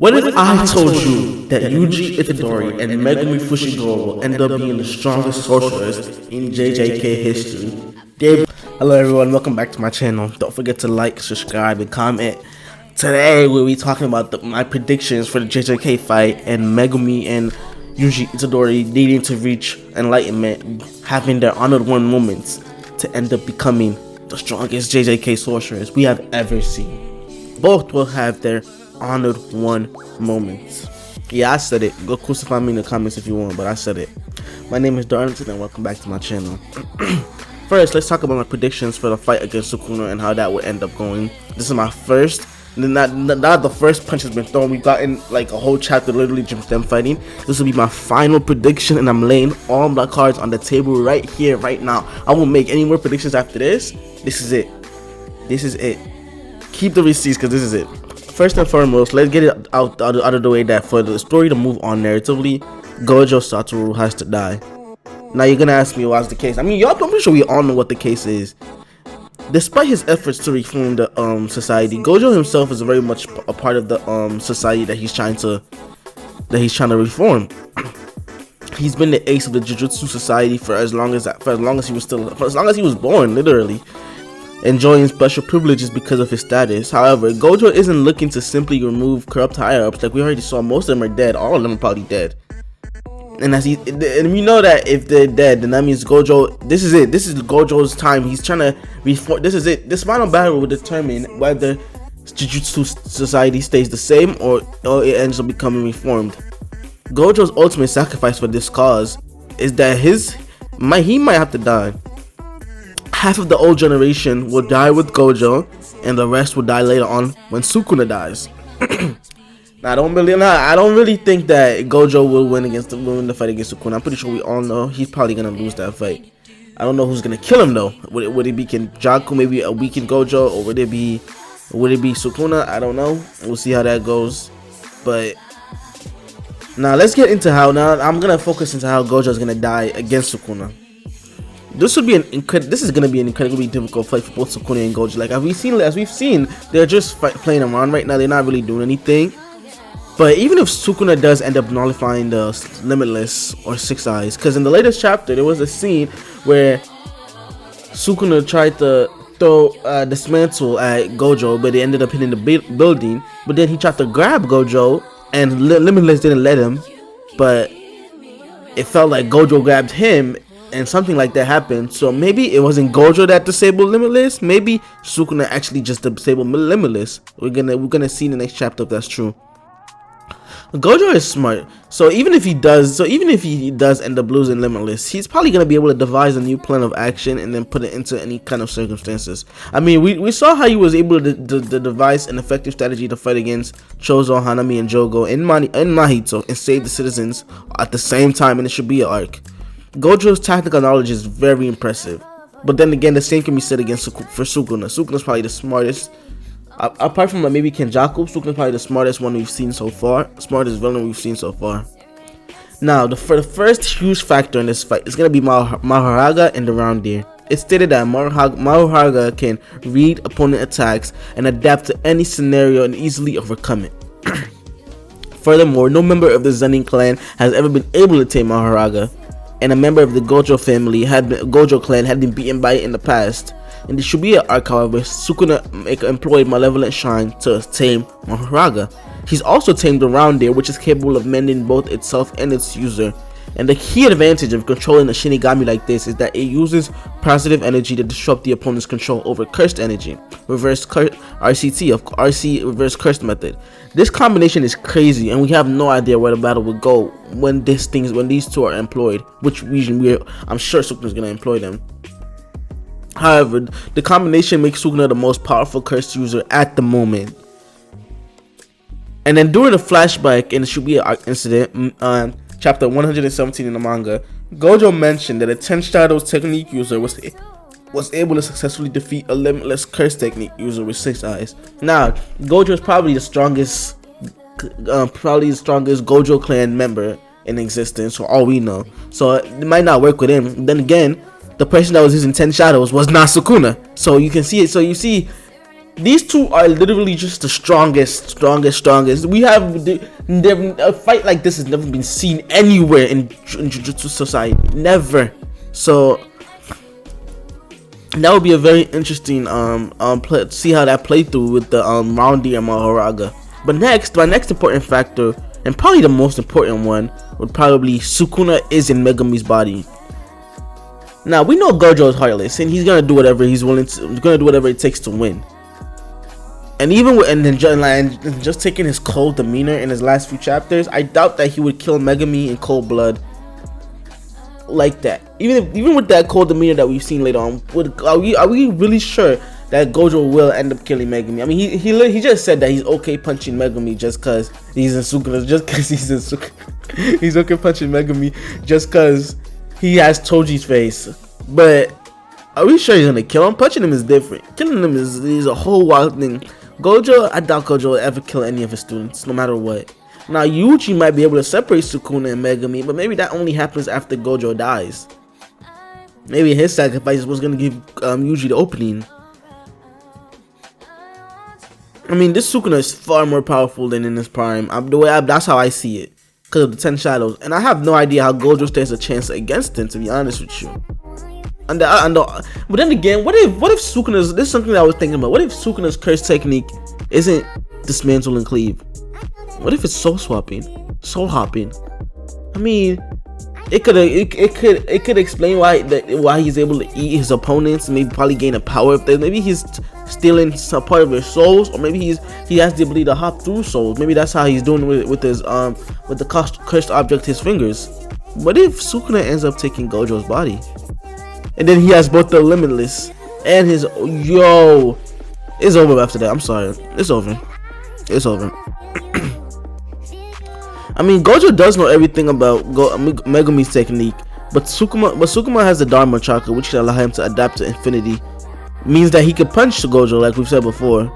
What if I told you that Yuji Itadori and Megumi Fushiguro will end up being the strongest sorcerers in JJK history? Hello everyone, welcome back to my channel. Don't forget to like, subscribe, and comment. Today we'll be talking about my predictions for the JJK fight and Megumi and Yuji Itadori needing to reach enlightenment, having their honored one moments to end up becoming the strongest JJK sorcerers we have ever seen. Both will have their honored one moments. Yeah, I said it. Go crucify me in the comments if you want, but I said it. My name is Darlington and welcome back to my channel. First, let's talk about my predictions for the fight against Sukuna and how that would end up going. This is my first. Not the first punch has been thrown. We've gotten like a whole chapter literally just them fighting. This will be my final prediction and I'm laying all my cards on the table right here, right now. I won't make any more predictions after this. This is it. This is it. Keep the receipts because this is it. First and foremost, let's get it out of the way that for the story to move on narratively, Gojo Satoru has to die. Now you're gonna ask me why's the case. I mean, y'all, I'm pretty sure we all know what the case is. Despite his efforts to reform the society, Gojo himself is very much a part of the society that he's trying to reform. He's been the ace of the Jujutsu society for as long as he was born, literally, enjoying special privileges because of his status. However, Gojo isn't looking to simply remove corrupt higher-ups. Like we already saw, most of them are dead. All of them are probably dead. And we know that if they're dead, then that means Gojo, this is it. This is Gojo's time. He's trying to reform. This is it. This final battle will determine whether Jujutsu society stays the same or it ends up becoming reformed. Gojo's ultimate sacrifice for this cause is that he might have to die. Half of the old generation will die with Gojo, and the rest will die later on when Sukuna dies. Now, I don't really think that Gojo will win the fight against Sukuna. I'm pretty sure we all know he's probably gonna lose that fight. I don't know who's gonna kill him though. Would it be Kenjaku, maybe a weakened Gojo, or would it be Sukuna? I don't know. We'll see how that goes. But now let's get into how. Now I'm gonna focus into how Gojo is gonna die against Sukuna. This is gonna be an incredibly difficult fight for both Sukuna and Gojo. Like as we've seen, they're just playing around right now. They're not really doing anything. But even if Sukuna does end up nullifying the Limitless or Six Eyes, because in the latest chapter there was a scene where Sukuna tried to throw dismantle at Gojo, but it ended up hitting the building. But then he tried to grab Gojo, and Limitless didn't let him. But it felt like Gojo grabbed him, and something like that happened. So maybe it wasn't Gojo that disabled Limitless. Maybe Sukuna actually just disabled Limitless. We're gonna see in the next chapter if that's true. Gojo is smart, so even if he does end up losing Limitless, he's probably gonna be able to devise a new plan of action and then put it into any kind of circumstances. I mean, we saw how he was able to devise an effective strategy to fight against Chozo, Hanami, and Jogo and Mahito and save the citizens at the same time, and it should be an arc. Gojo's tactical knowledge is very impressive, but then again, the same can be said for Sukuna. Sukuna's probably the smartest. Apart from maybe Kenjaku, Sukuna's probably the smartest one we've seen so far. Smartest villain we've seen so far. Now, for the first huge factor in this fight is going to be Mahoraga and the Round Deer. It's stated that Mahoraga can read opponent attacks and adapt to any scenario and easily overcome it. Furthermore, no member of the Zenin clan has ever been able to tame Mahoraga, and a member of the Gojo clan had been beaten by it in the past. In the Shibuya arc, however, Sukuna employed Malevolent Shrine to tame Mahoraga. He's also tamed the Round Deer, which is capable of mending both itself and its user. And the key advantage of controlling a Shinigami like this is that it uses positive energy to disrupt the opponent's control over cursed energy. RC reverse cursed method. This combination is crazy, and we have no idea where the battle will go when these two are employed. Which region I'm sure Sukuna's gonna employ them. However, the combination makes Sukuna the most powerful cursed user at the moment. And then during the flashback in the Shibuya incident, chapter 117 in the manga, Gojo mentioned that a 10 Shadows technique user was able to successfully defeat a Limitless curse technique user with 6 eyes. Now, Gojo is probably the strongest Gojo clan member in existence, for all we know. So it might not work with him. Then again, the person that was using 10 shadows was not Sukuna. So you can see it. So you see These two are literally just the strongest. We have a fight like this has never been seen anywhere in Jujutsu society. Never. So that would be a very interesting see how that played through with the Roundy and Mahoraga. But next, my next important factor, and probably the most important one, would probably Sukuna is in Megumi's body. Now we know Gojo is heartless, and he's gonna do whatever he's willing to. He's gonna do whatever it takes to win. And even with, and just taking his cold demeanor in his last few chapters, I doubt that he would kill Megumi in cold blood like that. Even with that cold demeanor that we've seen later on, are we really sure that Gojo will end up killing Megumi? I mean, he just said that he's okay punching Megumi just cause he's in Sukuna. He's okay punching Megumi just cause he has Toji's face. But are we sure he's gonna kill him? Punching him is different. Killing him is a whole wild thing. Gojo, I doubt Gojo will ever kill any of his students, no matter what. Now Yuji might be able to separate Sukuna and Megumi, but maybe that only happens after Gojo dies. Maybe his sacrifice was gonna give Yuji the opening. I mean, this Sukuna is far more powerful than in his prime. That's how I see it, because of the 10 shadows, and I have no idea how Gojo stands a chance against him, to be honest with you. But then again, what if Sukuna's, this is something that I was thinking about, what if Sukuna's curse technique isn't dismantle and cleave? What if it's soul hopping? I mean, it could explain why he's able to eat his opponents, maybe probably gain a power if maybe he's stealing some part of their souls, or maybe he has the ability to hop through souls. Maybe that's how he's doing it with his with the cursed object, his fingers. What if Sukuna ends up taking Gojo's body? And then he has both the limitless and his it's over after that. I'm sorry, it's over. I mean, Gojo does know everything about Megumi's technique, but Sukuna has the Dharma chakra, which can allow him to adapt to infinity. Means that he could punch Gojo, like we've said before.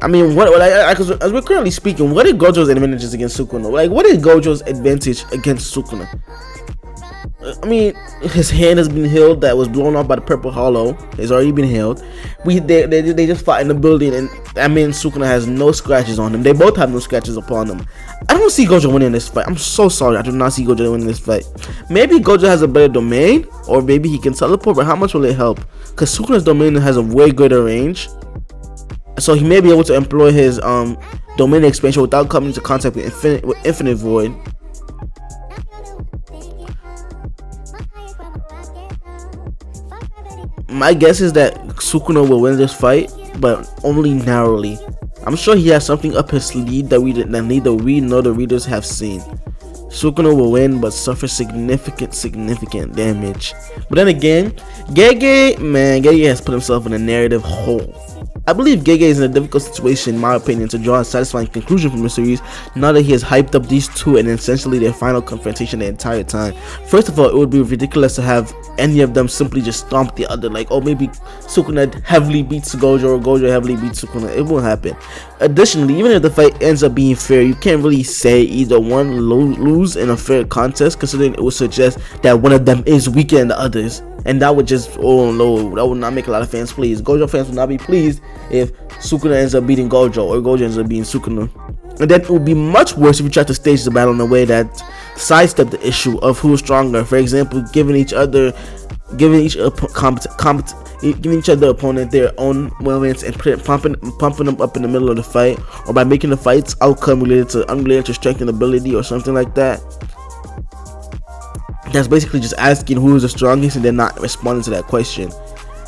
I mean, as we're currently speaking, what are Gojo's advantages against Sukuna? Like, what is Gojo's advantage against Sukuna? I mean, his hand has been healed. That was blown off by the purple hollow. It's already been healed. They just fought in the building, and I mean, Sukuna has no scratches on him. They both have no scratches upon them. I don't see Gojo winning this fight. I'm so sorry. I do not see Gojo winning this fight. Maybe Gojo has a better domain, or maybe he can teleport. But how much will it help? Because Sukuna's domain has a way greater range, so he may be able to employ his domain expansion without coming into contact with Infinite Void. My guess is that Sukuna will win this fight, but only narrowly. I'm sure he has something up his sleeve that neither we nor the readers have seen. Sukuna will win, but suffer significant damage. But then again, Gege has put himself in a narrative hole. I believe Gege is in a difficult situation, in my opinion, to draw a satisfying conclusion from the series, now that he has hyped up these two and essentially their final confrontation the entire time. First of all, it would be ridiculous to have any of them simply just stomp the other, like, oh, maybe Sukuna heavily beats Gojo or Gojo heavily beats Sukuna. It won't happen. Additionally, even if the fight ends up being fair, you can't really say either one lose in a fair contest, considering it would suggest that one of them is weaker than the others. And that would just, oh no, that would not make a lot of fans pleased. Gojo fans would not be pleased if Sukuna ends up beating Gojo or Gojo ends up beating Sukuna. And then it would be much worse if you try to stage the battle in a way that sidestep the issue of who is stronger. For example, giving each other opponent their own moments and pumping them up in the middle of the fight, or by making the fight's outcome unrelated to strength and ability or something like that. That's basically just asking who is the strongest and then not responding to that question.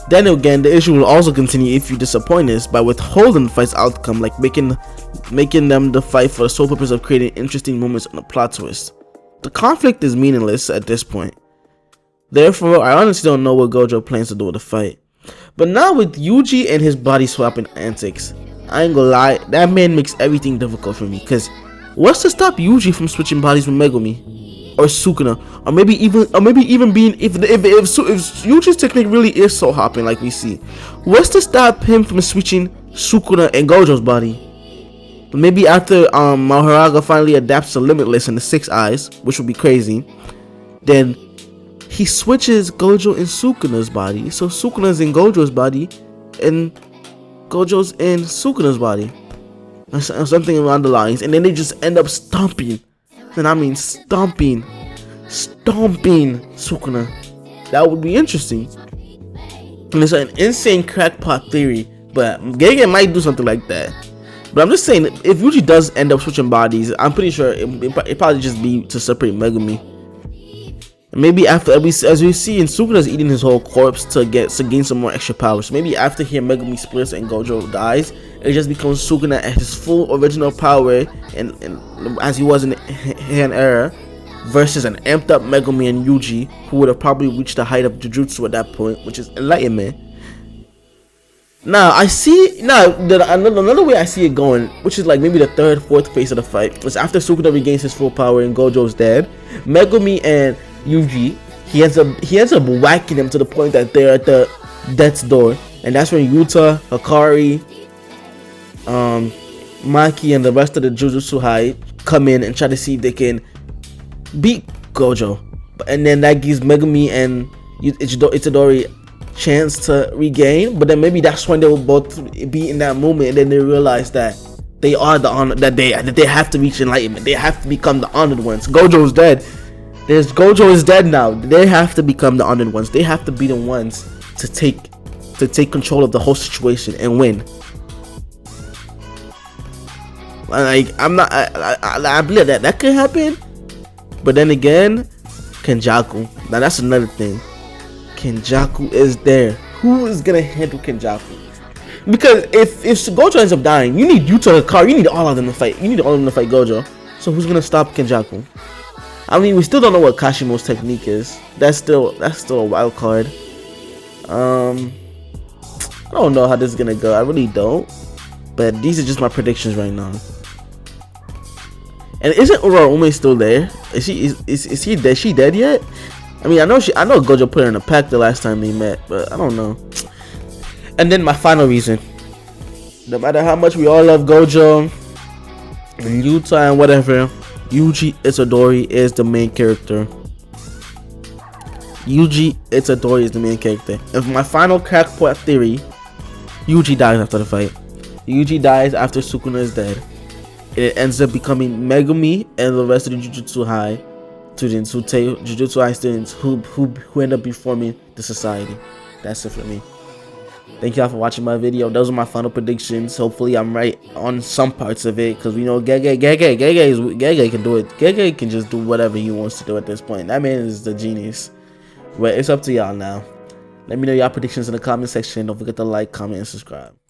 Then again, the issue will also continue if you disappoint us by withholding the fight's outcome, like making them the fight for the sole purpose of creating interesting moments and a plot twist. The conflict is meaningless at this point. Therefore, I honestly don't know what Gojo plans to do with the fight. But now with Yuji and his body swapping antics, I ain't gonna lie, that man makes everything difficult for me. Cause what's to stop Yuji from switching bodies with Megumi or Sukuna, or maybe even being if Yuji's technique really is soul hopping like we see, what's to stop him from switching Sukuna and Gojo's body? Maybe after Mahoraga finally adapts to Limitless and the 6 eyes, which would be crazy, then he switches Gojo and Sukuna's body, so Sukuna's in Gojo's body, Gojo's in Sukuna's body, or something along the lines, and then they just end up stomping. And I mean stomping Sukuna. That would be interesting. And it's an insane crackpot theory, but Gege might do something like that. But I'm just saying, if Yuji does end up switching bodies, I'm pretty sure it probably just be to separate Megumi. Maybe after, as we see in Sukuna's eating his whole corpse to gain some more extra powers. So maybe after here Megumi splits and Gojo dies, it just becomes Sukuna at his full original power and as he was in Han era, versus an amped up Megumi and Yuji, who would have probably reached the height of Jujutsu at that point, which is enlightenment. Now another way I see it going, which is like maybe the third, fourth phase of the fight, is after Sukuna regains his full power and Gojo's dead, Megumi and Yuji, he ends up whacking them to the point that they're at the death's door, and that's when Yuta, Hikari, Maki, and the rest of the Jujutsu High come in and try to see if they can beat Gojo, and then that gives Megumi and Itadori chance to regain. But then maybe that's when they will both be in that moment, and then they realize that they are the honor, that they have to reach enlightenment. They have to become the honored ones. Gojo's dead. Gojo is dead now. They have to become the honored ones. They have to be the ones to take control of the whole situation and win. Like I believe that could happen. But then again, Kenjaku. Now that's another thing. Kenjaku is there. Who is gonna handle Kenjaku? Because if Gojo ends up dying, you need Yuta, Hikari, you need all of them to fight. You need all of them to fight Gojo. So who's gonna stop Kenjaku? I mean, we still don't know what Kashimo's technique is. That's still a wild card. I don't know how this is gonna go. I really don't. But these are just my predictions right now. And isn't Uraume still there? Is he dead? She dead yet? I mean, I know Gojo put her in a pack the last time they met, but I don't know. And then my final reason. No matter how much we all love Gojo and Yuta and whatever, Yuji Itadori is the main character. Yuji Itadori is the main character. And for my final crackpot theory, Yuji dies after the fight. Yuji dies after Sukuna is dead. It ends up becoming Megumi and the rest of the Jujutsu High students Jujutsu High students who end up reforming the society. That's it for me. Thank y'all for watching my video. Those are my final predictions. Hopefully I'm right on some parts of it, because we know Gege can do it. Gege can just do whatever he wants to do at this point. That man is the genius. But it's up to y'all now. Let me know y'all predictions in the comment section. Don't forget to like, comment, and subscribe.